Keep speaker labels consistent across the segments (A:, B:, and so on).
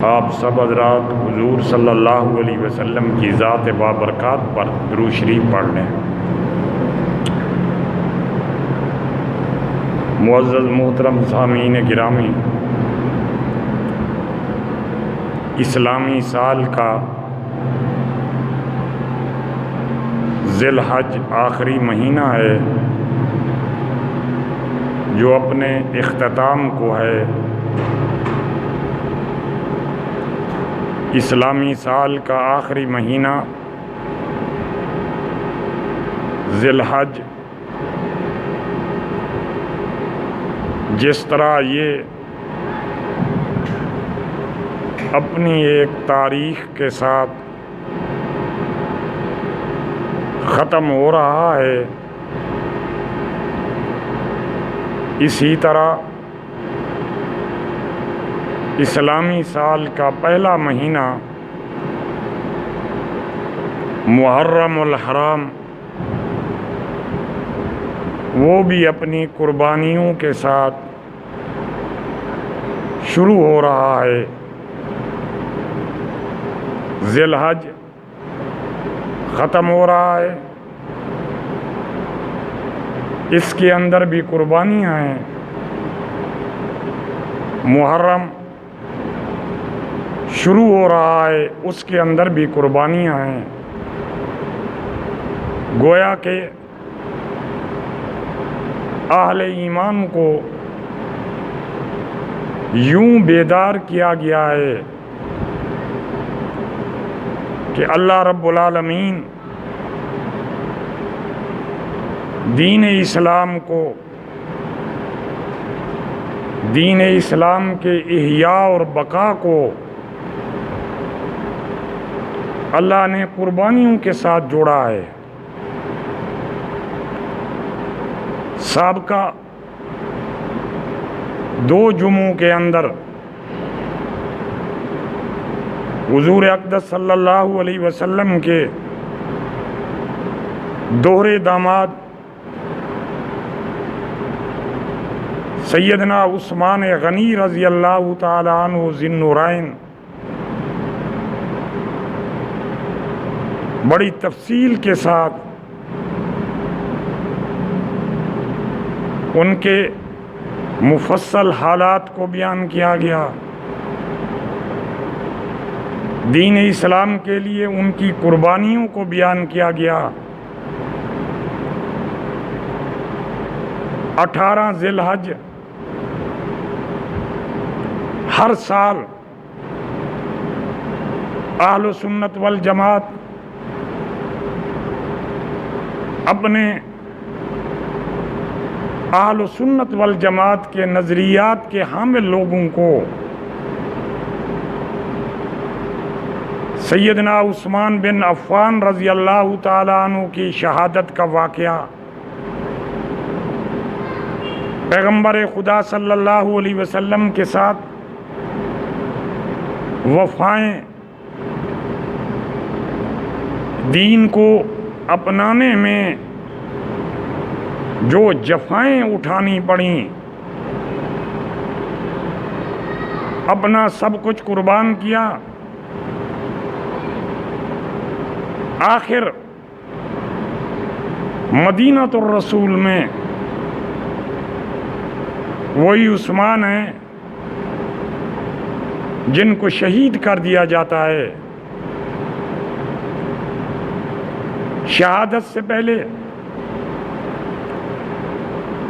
A: آپ سب حضرات حضور صلی اللہ علیہ وسلم کی ذات بابرکات پر درود شریف پڑھ لیں۔ معزز محترم سامعین گرامی، اسلامی سال کا ذی الحج آخری مہینہ ہے جو اپنے اختتام کو ہے۔ اسلامی سال کا آخری مہینہ ذی الحج، جس طرح یہ اپنی ایک تاریخ کے ساتھ ختم ہو رہا ہے، اسی طرح اسلامی سال کا پہلا مہینہ محرم الحرام وہ بھی اپنی قربانیوں کے ساتھ شروع ہو رہا ہے۔ ذی الحج ختم ہو رہا ہے، اس کے اندر بھی قربانیاں ہیں۔ محرم شروع ہو رہا ہے، اس کے اندر بھی قربانیاں ہیں۔ گویا کہ اہل ایمان کو یوں بیدار کیا گیا ہے کہ اللہ رب العالمین دین اسلام کو، دین اسلام کے احیاء اور بقا کو اللہ نے قربانیوں کے ساتھ جوڑا ہے۔ سابقہ 2 جمعوں کے اندر حضور اقدس صلی اللہ علیہ وسلم کے دوہرے داماد سیدنا عثمان غنی رضی اللہ تعالی عنہ ذی النورین بڑی تفصیل کے ساتھ ان کے مفصل حالات کو بیان کیا گیا، دین اسلام کے لیے ان کی قربانیوں کو بیان کیا گیا۔ 18 ذی الحج ہر سال اہل سنت والجماعت اپنے اہل سنت والجماعت کے نظریات کے حامل لوگوں کو سیدنا عثمان بن عفان رضی اللہ تعالیٰ عنہ کی شہادت کا واقعہ، پیغمبر خدا صلی اللہ علیہ وسلم کے ساتھ وفائیں، دین کو اپنانے میں جو جفائیں اٹھانی پڑیں، اپنا سب کچھ قربان کیا، آخر مدینہ الرسول میں وہی عثمان ہیں جن کو شہید کر دیا جاتا ہے۔ شہادت سے پہلے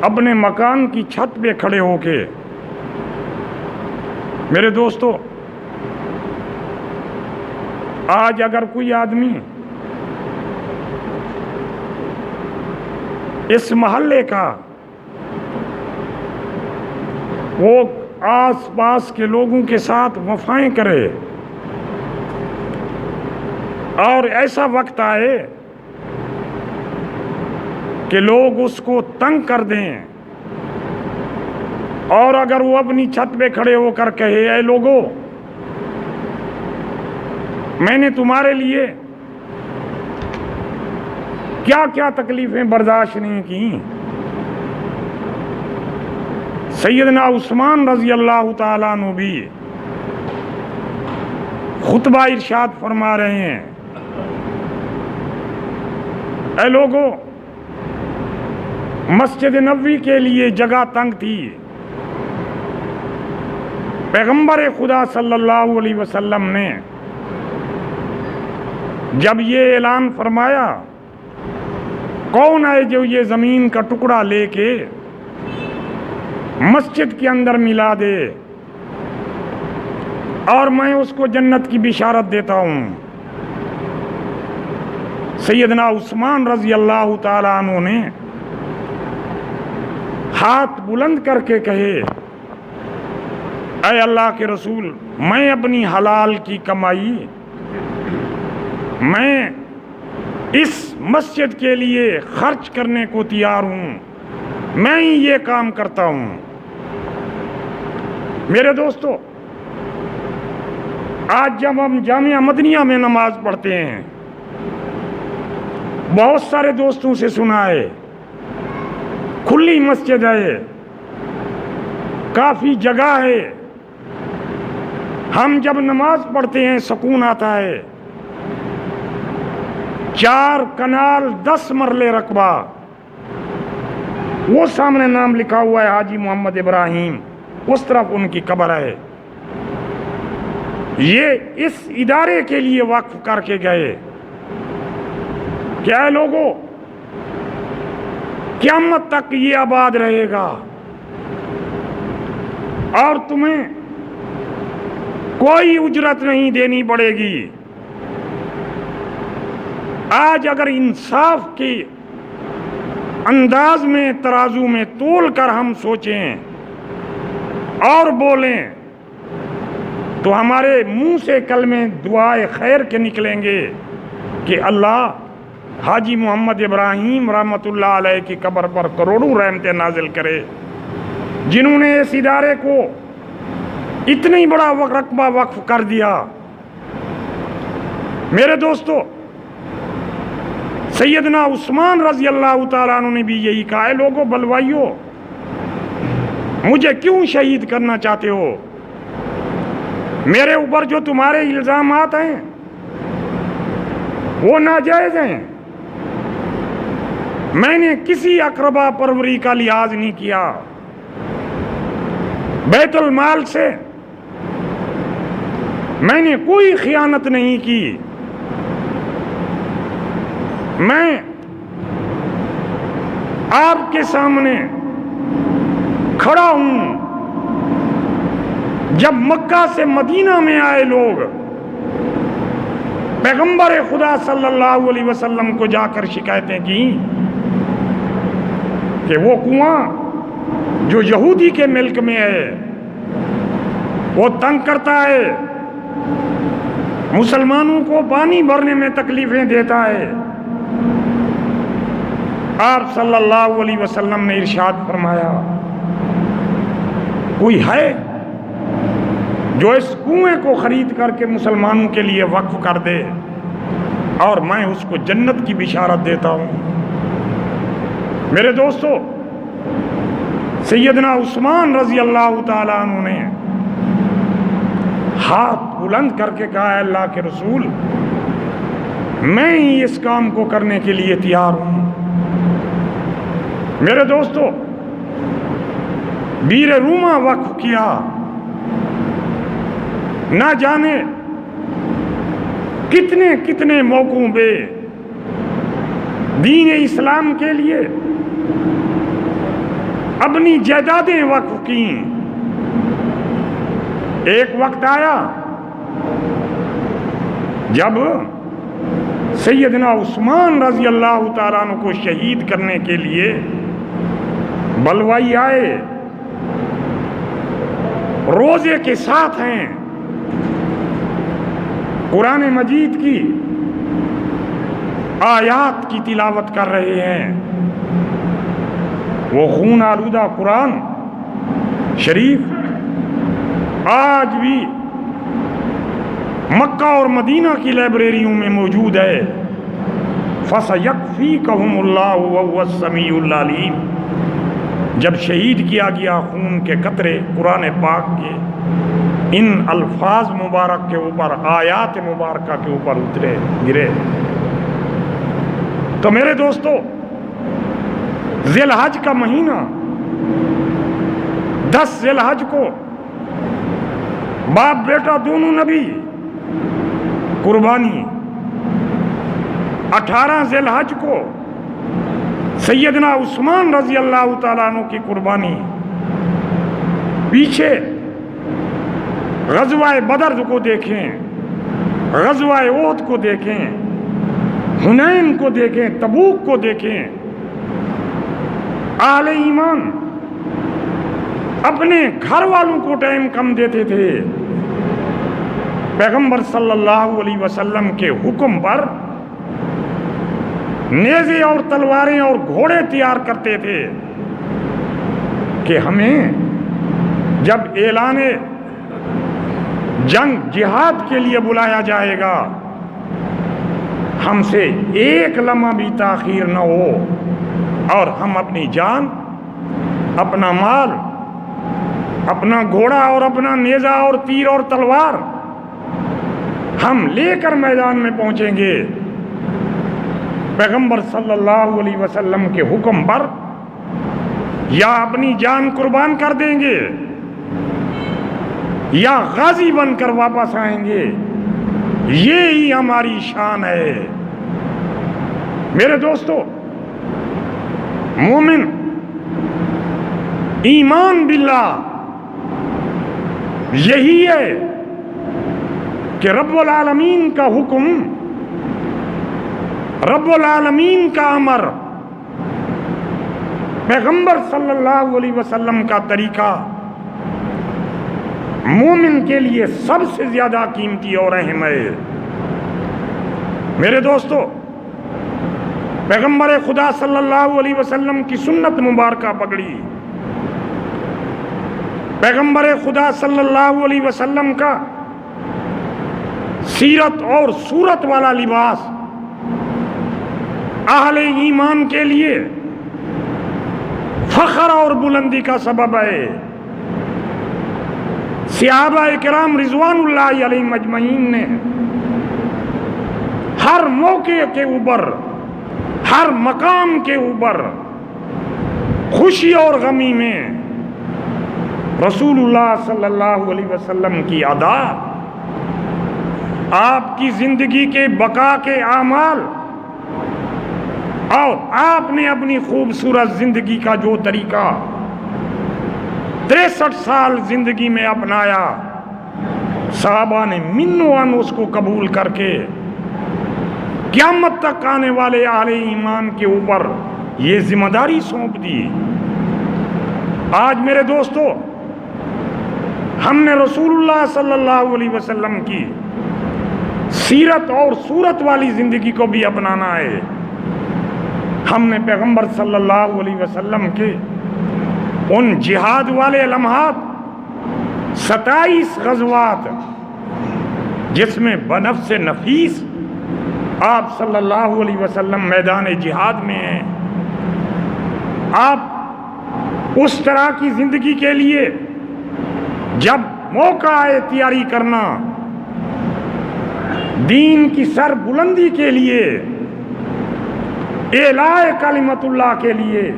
A: اپنے مکان کی چھت پہ کھڑے ہو کے، میرے دوستو، آج اگر کوئی آدمی اس محلے کا، وہ آس پاس کے لوگوں کے ساتھ وفائیں کرے اور ایسا وقت آئے کہ لوگ اس کو تنگ کر دیں، اور اگر وہ اپنی چھت پہ کھڑے ہو کر کہے، اے لوگو، میں نے تمہارے لیے کیا کیا تکلیفیں برداشت نہیں کی، سیدنا عثمان رضی اللہ تعالیٰ عنہ بھی خطبہ ارشاد فرما رہے ہیں، اے لوگو، مسجد نبوی کے لیے جگہ تنگ تھی، پیغمبر خدا صلی اللہ علیہ وسلم نے جب یہ اعلان فرمایا، کون ہے جو یہ زمین کا ٹکڑا لے کے مسجد کے اندر ملا دے اور میں اس کو جنت کی بشارت دیتا ہوں؟ سیدنا عثمان رضی اللہ تعالیٰ عنہ نے ہاتھ بلند کر کے کہے، اے اللہ کے رسول، میں اپنی حلال کی کمائی میں اس مسجد کے لیے خرچ کرنے کو تیار ہوں، میں ہی یہ کام کرتا ہوں۔ میرے دوستو، آج جب ہم جامعہ مدنیہ میں نماز پڑھتے ہیں، بہت سارے دوستوں سے سنا ہے کھلی مسجد ہے، کافی جگہ ہے، ہم جب نماز پڑھتے ہیں سکون آتا ہے، 4 کنال 10 مرلے رقبہ، وہ سامنے نام لکھا ہوا ہے حاجی محمد ابراہیم، اس طرف ان کی قبر ہے، یہ اس ادارے کے لیے وقف کر کے گئے کہ اے لوگوں، قیامت تک یہ آباد رہے گا اور تمہیں کوئی اجرت نہیں دینی پڑے گی۔ آج اگر انصاف کے انداز میں ترازو میں تول کر ہم سوچیں اور بولیں تو ہمارے منہ سے کلمے دعائے خیر کے نکلیں گے کہ اللہ حاجی محمد ابراہیم رحمۃ اللہ علیہ کی قبر پر کروڑوں رحمتیں نازل کرے، جنہوں نے اس ادارے کو اتنی بڑا رقبہ وقف کر دیا۔ میرے دوستو، سیدنا عثمان رضی اللہ تعالیٰ عنہ نے بھی یہی کہا، اے لوگوں بلوائیو، مجھے کیوں شہید کرنا چاہتے ہو؟ میرے اوپر جو تمہارے الزامات ہیں وہ ناجائز ہیں، میں نے کسی اقربا پروری کا لحاظ نہیں کیا، بیت المال سے میں نے کوئی خیانت نہیں کی، میں آپ کے سامنے کھڑا ہوں۔ جب مکہ سے مدینہ میں آئے لوگ پیغمبر خدا صلی اللہ علیہ وسلم کو جا کر شکایتیں کی کہ وہ کنواں جو یہودی کے ملک میں ہے وہ تنگ کرتا ہے، مسلمانوں کو پانی بھرنے میں تکلیفیں دیتا ہے، آپ صلی اللہ علیہ وسلم نے ارشاد فرمایا، کوئی ہے جو اس کنویں کو خرید کر کے مسلمانوں کے لیے وقف کر دے اور میں اس کو جنت کی بشارت دیتا ہوں؟ میرے دوستو، سیدنا عثمان رضی اللہ تعالیٰ عنہ نے ہاتھ بلند کر کے کہا، اے اللہ کے رسول، میں ہی اس کام کو کرنے کے لیے تیار ہوں۔ میرے دوستو، بیر روما وقف کیا، نہ جانے کتنے کتنے موقعوں پہ دین اسلام کے لیے اپنی جائیدادیں وقف کیں۔ ایک وقت آیا جب سیدنا عثمان رضی اللہ تعالیٰ عنہ کو شہید کرنے کے لیے بلوائی آئے، روزے کے ساتھ ہیں، قرآن مجید کی آیات کی تلاوت کر رہے ہیں، وہ خون آلودہ قرآن شریف آج بھی مکہ اور مدینہ کی لائبریریوں میں موجود ہے۔ فَسَيَكْفِيكَهُمُ اللَّهُ وَهُوَ السَّمِيعُ الْعَلِيمُ، جب شہید کیا گیا خون کے قطرے قرآن پاک کے ان الفاظ مبارک کے اوپر، آیات مبارکہ کے اوپر گرے۔ تو میرے دوستو، ذی الحج کا مہینہ، 10 ذی الحج کو باپ بیٹا دونوں نبی قربانی، 18 ذی الحج کو سیدنا عثمان رضی اللہ تعالیٰ عنہ کی قربانی، پیچھے غزوہ بدر کو دیکھیں، غزوہ احد کو دیکھیں، حنین کو دیکھیں، تبوک کو دیکھیں۔ اہل ایمان اپنے گھر والوں کو ٹائم کم دیتے تھے، پیغمبر صلی اللہ علیہ وسلم کے حکم پر نیزے اور تلواریں اور گھوڑے تیار کرتے تھے کہ ہمیں جب اعلان جنگ جہاد کے لیے بلایا جائے گا، ہم سے ایک لمحہ بھی تاخیر نہ ہو، اور ہم اپنی جان، اپنا مال، اپنا گھوڑا اور اپنا نیزہ اور تیر اور تلوار ہم لے کر میدان میں پہنچیں گے۔ پیغمبر صلی اللہ علیہ وسلم کے حکم پر یا اپنی جان قربان کر دیں گے یا غازی بن کر واپس آئیں گے، یہی ہماری شان ہے۔ میرے دوستو، مومن ایمان باللہ یہی ہے کہ رب العالمین کا حکم، رب العالمین کا امر، پیغمبر صلی اللہ علیہ وسلم کا طریقہ مومن کے لیے سب سے زیادہ قیمتی اور اہم ہے۔ میرے دوستو، پیغمبر خدا صلی اللہ علیہ وسلم کی سنت مبارکہ پکڑی، پیغمبر خدا صلی اللہ علیہ وسلم کا سیرت اور صورت والا لباس اہل ایمان کے لیے فخر اور بلندی کا سبب ہے۔ صحابہ کرام رضوان اللہ علیہم اجمعین نے ہر موقع کے اوپر، ہر مقام کے اوپر، خوشی اور غمی میں رسول اللہ صلی اللہ علیہ وسلم کی ادا، آپ کی زندگی کے بقا کے اعمال، اور آپ نے اپنی خوبصورت زندگی کا جو طریقہ 63 سال زندگی میں اپنایا، صحابہ نے منوان اس کو قبول کر کے قیامت تک آنے والے اہل ایمان کے اوپر یہ ذمہ داری سونپ دی۔ آج میرے دوستو، ہم نے رسول اللہ صلی اللہ علیہ وسلم کی سیرت اور صورت والی زندگی کو بھی اپنانا ہے۔ ہم نے پیغمبر صلی اللہ علیہ وسلم کے ان جہاد والے لمحات، 27 غزوات جس میں بنفس نفیس آپ صلی اللہ علیہ وسلم میدان جہاد میں ہیں، آپ اس طرح کی زندگی کے لیے جب موقع آئے تیاری کرنا، دین کی سر بلندی کے لیے، اعلاء کلمت اللہ کے لیے،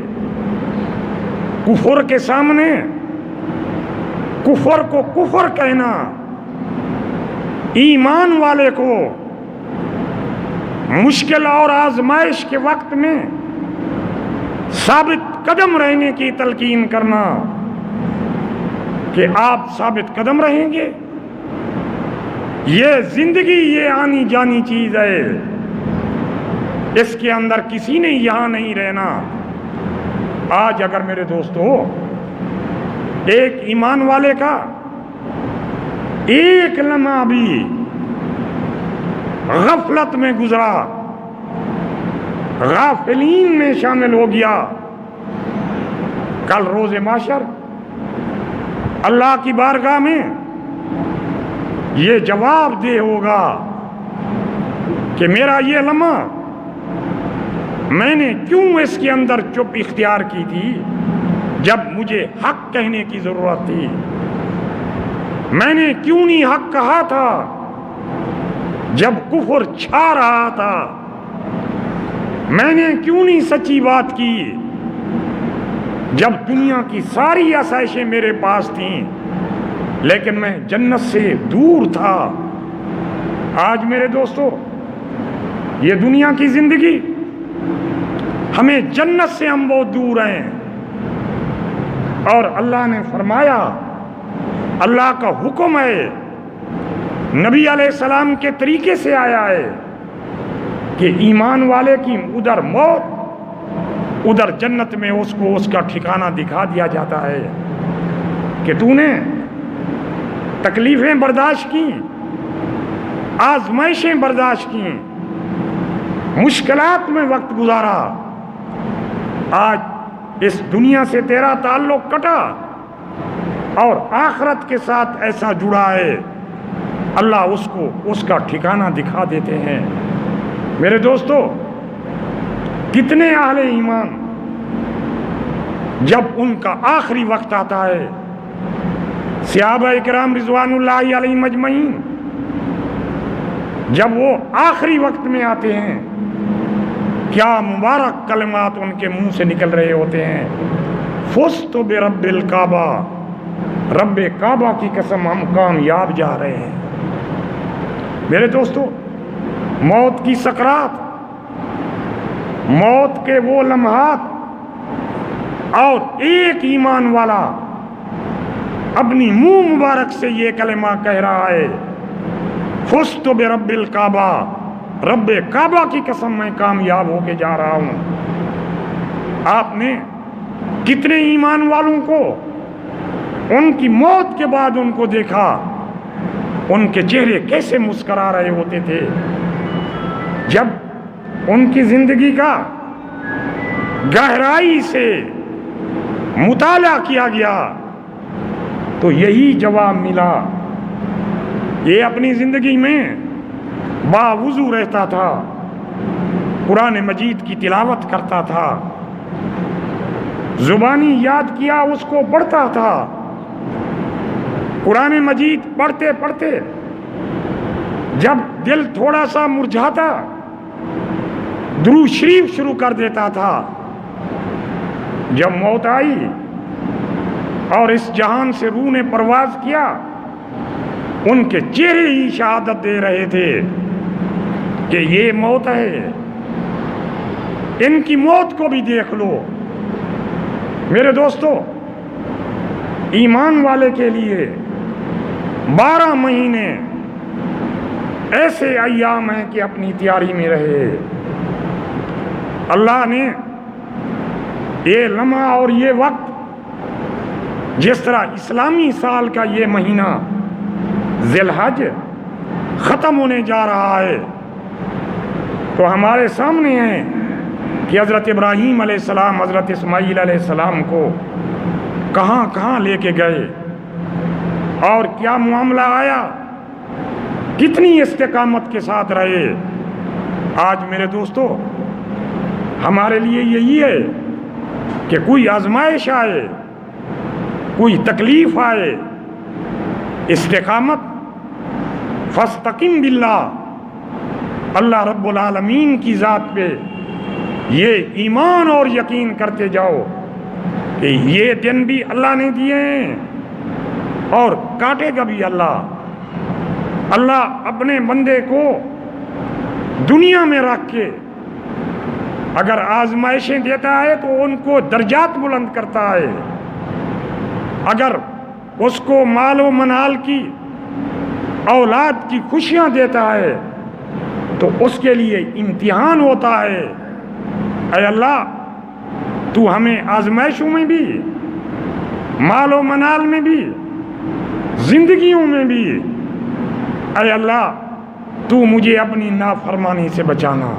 A: کفر کے سامنے کفر کو کفر کہنا، ایمان والے کو مشکل اور آزمائش کے وقت میں ثابت قدم رہنے کی تلقین کرنا کہ آپ ثابت قدم رہیں گے۔ یہ زندگی یہ آنی جانی چیز ہے، اس کے اندر کسی نے یہاں نہیں رہنا۔ آج اگر میرے دوستو ایک ایمان والے کا ایک لمحہ بھی غفلت میں گزرا، غافلین میں شامل ہو گیا، کل روز محشر اللہ کی بارگاہ میں یہ جواب دہ ہوگا کہ میرا یہ لمحہ میں نے کیوں اس کے اندر چپ اختیار کی تھی جب مجھے حق کہنے کی ضرورت تھی۔ میں نے کیوں نہیں حق کہا تھا جب کفر چھا رہا تھا؟ میں نے کیوں نہیں سچی بات کی جب دنیا کی ساری آسائشیں میرے پاس تھیں لیکن میں جنت سے دور تھا؟ آج میرے دوستو، یہ دنیا کی زندگی، ہمیں جنت سے ہم بہت دور ہیں، اور اللہ نے فرمایا، اللہ کا حکم ہے، نبی علیہ السلام کے طریقے سے آیا ہے کہ ایمان والے کی ادھر موت، ادھر جنت میں اس کو اس کا ٹھکانہ دکھا دیا جاتا ہے کہ تو نے تکلیفیں برداشت کی، آزمائشیں برداشت کی، مشکلات میں وقت گزارا، آج اس دنیا سے تیرا تعلق کٹا اور آخرت کے ساتھ ایسا جڑا ہے، اللہ اس کو اس کا ٹھکانہ دکھا دیتے ہیں۔ میرے دوستو، کتنے اہل ایمان جب ان کا آخری وقت آتا ہے، صحابہ اکرام رضوان اللہ علیہم اجمعین جب وہ آخری وقت میں آتے ہیں، کیا مبارک کلمات ان کے منہ سے نکل رہے ہوتے ہیں، فزت برب الکعبہ، رب کعبہ کی قسم ہم کامیاب جا رہے ہیں۔ میرے دوستو، موت کی سکرات، موت کے وہ لمحات، اور ایک ایمان والا اپنی منہ مبارک سے یہ کلمہ کہہ رہا ہے، فزت برب الکعبہ، رب کعبہ کی قسم میں کامیاب ہو کے جا رہا ہوں۔ آپ نے کتنے ایمان والوں کو ان کی موت کے بعد ان کو دیکھا، ان کے چہرے کیسے مسکرا رہے ہوتے تھے جب ان کی زندگی کا گہرائی سے مطالعہ کیا گیا تو یہی جواب ملا۔ یہ اپنی زندگی میں باوضو رہتا تھا، قرآن مجید کی تلاوت کرتا تھا، زبانی یاد کیا اس کو پڑھتا تھا، قرآن مجید پڑھتے پڑھتے جب دل تھوڑا سا مرجھاتا درود شریف شروع کر دیتا تھا۔ جب موت آئی اور اس جہان سے روح نے پرواز کیا، ان کے چہرے ہی شہادت دے رہے تھے کہ یہ موت ہے، ان کی موت کو بھی دیکھ لو۔ میرے دوستو، ایمان والے کے لیے 12 مہینے ایسے ایام ہیں کہ اپنی تیاری میں رہے۔ اللہ نے یہ لمحہ اور یہ وقت، جس طرح اسلامی سال کا یہ مہینہ ذی الحج ختم ہونے جا رہا ہے، تو ہمارے سامنے ہے کہ حضرت ابراہیم علیہ السلام حضرت اسماعیل علیہ السلام کو کہاں کہاں لے کے گئے اور کیا معاملہ آیا، کتنی استقامت کے ساتھ رہے۔ آج میرے دوستو، ہمارے لیے یہی ہے کہ کوئی آزمائش آئے، کوئی تکلیف آئے، استقامت، فاستقم باللہ، اللہ رب العالمین کی ذات پہ یہ ایمان اور یقین کرتے جاؤ کہ یہ دن بھی اللہ نے دیے ہیں اور کاٹے گا بھی اللہ۔ اللہ اپنے بندے کو دنیا میں رکھ کے اگر آزمائشیں دیتا ہے تو ان کو درجات بلند کرتا ہے، اگر اس کو مال و منال کی، اولاد کی خوشیاں دیتا ہے تو اس کے لیے امتحان ہوتا ہے۔ اے اللہ، تو ہمیں آزمائشوں میں بھی، مال و منال میں بھی، زندگیوں میں بھی، اے اللہ تو مجھے اپنی نافرمانی سے بچانا۔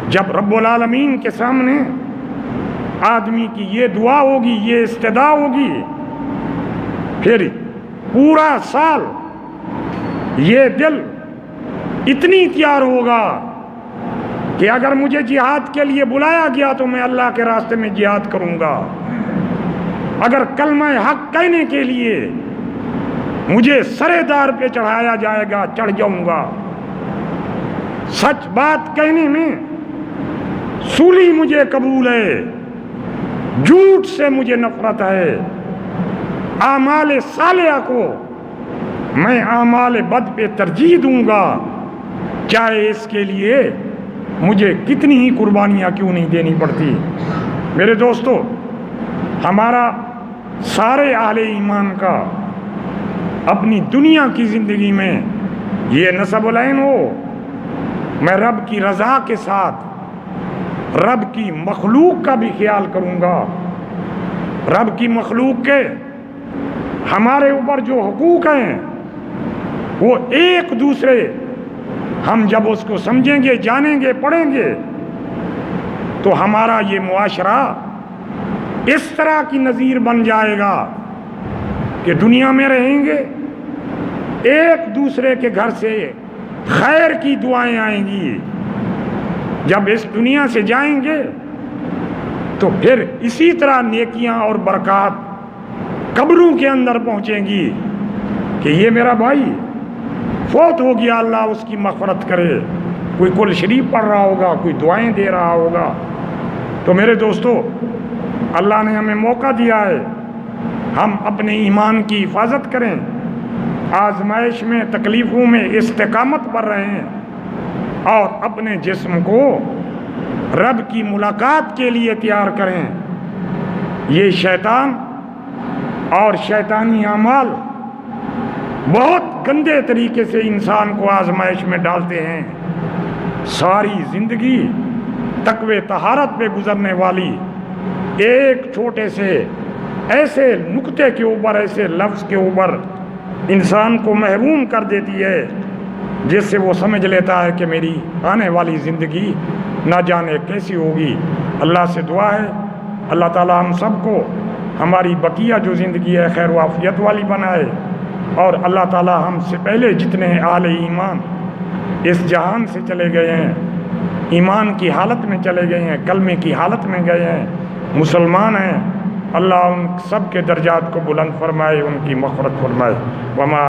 A: جب رب العالمین کے سامنے آدمی کی یہ دعا ہوگی، یہ استدعا ہوگی، پھر پورا سال یہ دل اتنی تیار ہوگا کہ اگر مجھے جہاد کے لیے بلایا گیا تو میں اللہ کے راستے میں جہاد کروں گا، اگر کلمہ حق کہنے کے لیے مجھے سرے دار پہ چڑھایا جائے گا، چڑھ جاؤں گا۔ سچ بات کہنے میں سولی مجھے قبول ہے، جھوٹ سے مجھے نفرت ہے۔ اعمال صالحہ کو میں اعمال بد پہ ترجیح دوں گا، چاہے اس کے لیے مجھے کتنی ہی قربانیاں کیوں نہیں دینی پڑتی۔ میرے دوستو، ہمارا سارے اہل ایمان کا اپنی دنیا کی زندگی میں یہ نصب العین ہو، میں رب کی رضا کے ساتھ رب کی مخلوق کا بھی خیال کروں گا۔ رب کی مخلوق کے ہمارے اوپر جو حقوق ہیں وہ ایک دوسرے ہم جب اس کو سمجھیں گے، جانیں گے، پڑھیں گے تو ہمارا یہ معاشرہ اس طرح کی نظیر بن جائے گا کہ دنیا میں رہیں گے، ایک دوسرے کے گھر سے خیر کی دعائیں آئیں گی، جب اس دنیا سے جائیں گے تو پھر اسی طرح نیکیاں اور برکات قبروں کے اندر پہنچیں گی کہ یہ میرا بھائی فوت ہو گیا، اللہ اس کی مغفرت کرے، کوئی کل شریف پڑھ رہا ہوگا، کوئی دعائیں دے رہا ہوگا۔ تو میرے دوستو، اللہ نے ہمیں موقع دیا ہے، ہم اپنے ایمان کی حفاظت کریں، آزمائش میں، تکلیفوں میں استقامت پر رہیں اور اپنے جسم کو رب کی ملاقات کے لیے تیار کریں۔ یہ شیطان اور شیطانی اعمال بہت گندے طریقے سے انسان کو آزمائش میں ڈالتے ہیں۔ ساری زندگی تقوی طہارت پہ گزرنے والی ایک چھوٹے سے ایسے نقطے کے اوپر، ایسے لفظ کے اوپر انسان کو محروم کر دیتی ہے جس سے وہ سمجھ لیتا ہے کہ میری آنے والی زندگی نہ جانے کیسی ہوگی۔ اللہ سے دعا ہے اللہ تعالی ہم سب کو ہماری بقیہ جو زندگی ہے خیر و عافیت والی بنائے، اور اللہ تعالی ہم سے پہلے جتنے اہل ایمان اس جہان سے چلے گئے ہیں، ایمان کی حالت میں چلے گئے ہیں، کلمے کی حالت میں گئے ہیں، مسلمان ہیں، اللہ ان سب کے درجات کو بلند فرمائے، ان کی مغفرت فرمائے۔ وما